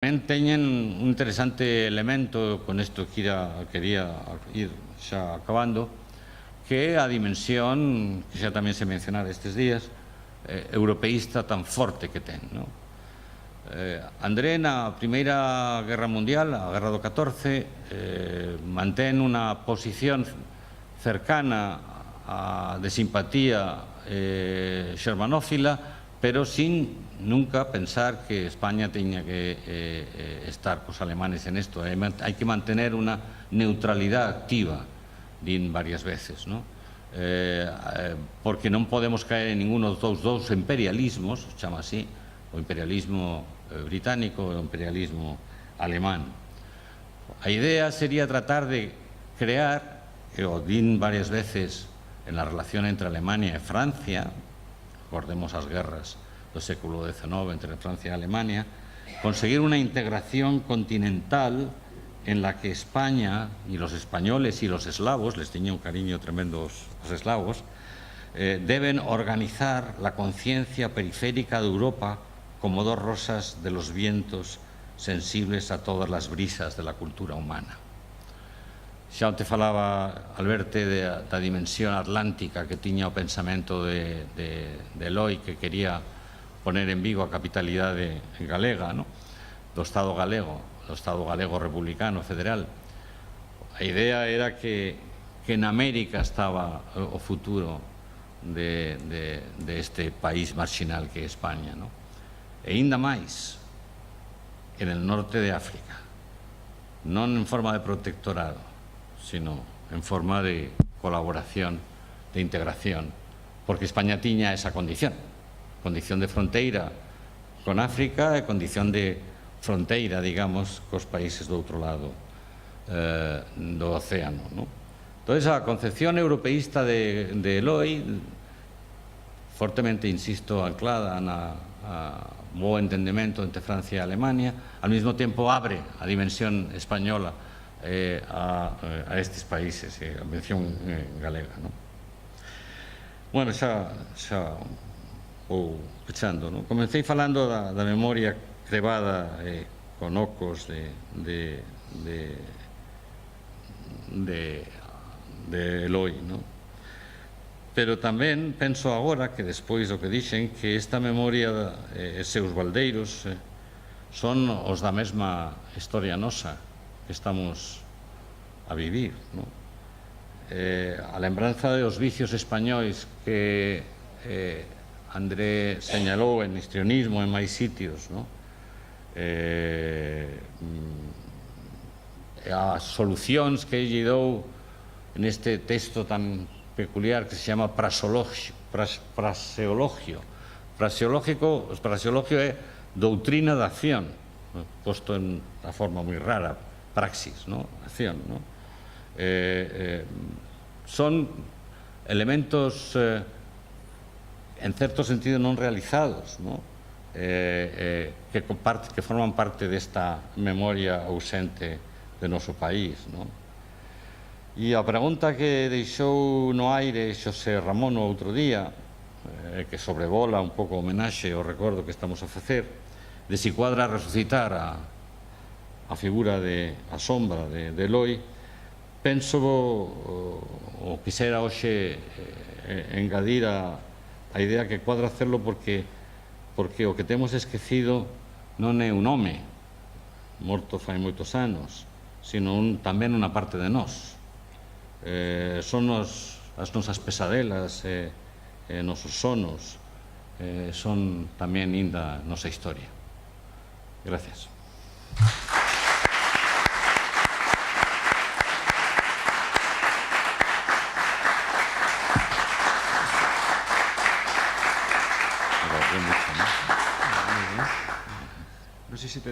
tamén teñen un interesante elemento, con isto quería ir xa acabando, que é a dimensión, que xa tamén se mencionara estes días, europeísta tan forte que ten, non? André, na Primeira Guerra Mundial, a Guerra do 14, mantén unha posición cercana de simpatía xermanófila, pero sin nunca pensar que España teña que estar cos alemanes en isto. Hai que mantener unha neutralidade activa, din varias veces, non? Porque non podemos caer en ninguno dos dous imperialismos, chama así, o imperialismo británico e o imperialismo alemán. A idea sería tratar de crear, e o din varias veces en la relación entre Alemania e Francia, recordemos as guerras do século XIX entre Francia e Alemania, conseguir una integración continental en la que España y los españoles y los eslavos, les tenía un cariño tremendo los eslavos, deben organizar la conciencia periférica de Europa como dos rosas de los vientos sensibles a todas las brisas de la cultura humana. Xa te falaba, Alberto, da dimensión atlántica que tiña o pensamento de Eloy, que quería poner en Vigo a capitalidade galega, do Estado galego republicano federal. A idea era que en América estaba o futuro de este país marxinal que é España, e ainda máis en el norte de África, non en forma de protectorado, sino en forma de colaboración, de integración, porque España tiña esa condición de fronteira con África e condición de fronteira, digamos, cos países do outro lado do océano. Entón, a concepción europeísta de Eloy, fortemente, insisto, anclada na bo entendemento entre Francia e Alemania, al mismo tempo abre a dimensión española a estes países, a mención galega. Bueno, xa vou pechando. Comecei falando da memoria crebada con ocos de Eloy, pero tamén penso agora que despois do que dixen, que esta memoria e seus baldeiros son os da mesma historia nosa que estamos a vivir. A lembranza dos vicios españois que André señalou en histrionismo en máis sitios, as solucións que lle dou en este texto tan peculiar que se chama praseologio. Praseologio é doutrina da acción, posto en a forma moi rara, praxis, acción. Son elementos en certo sentido non realizados, que forman parte desta memoria ausente de noso país. E a pregunta que deixou no aire Xosé Ramón o outro día, que sobrevola un pouco o homenaxe ao recordo que estamos a facer, de si cuadra resucitar a figura a sombra de Eloy, penso ou quisera hoxe engadir a idea que cuadra hacerlo porque o que temos esquecido non é un home morto fai moitos anos, sino tamén unha parte de nós. Son as nosas pesadelas e nosos sonos, son tamén ainda nosa historia. Gracias. No sé si te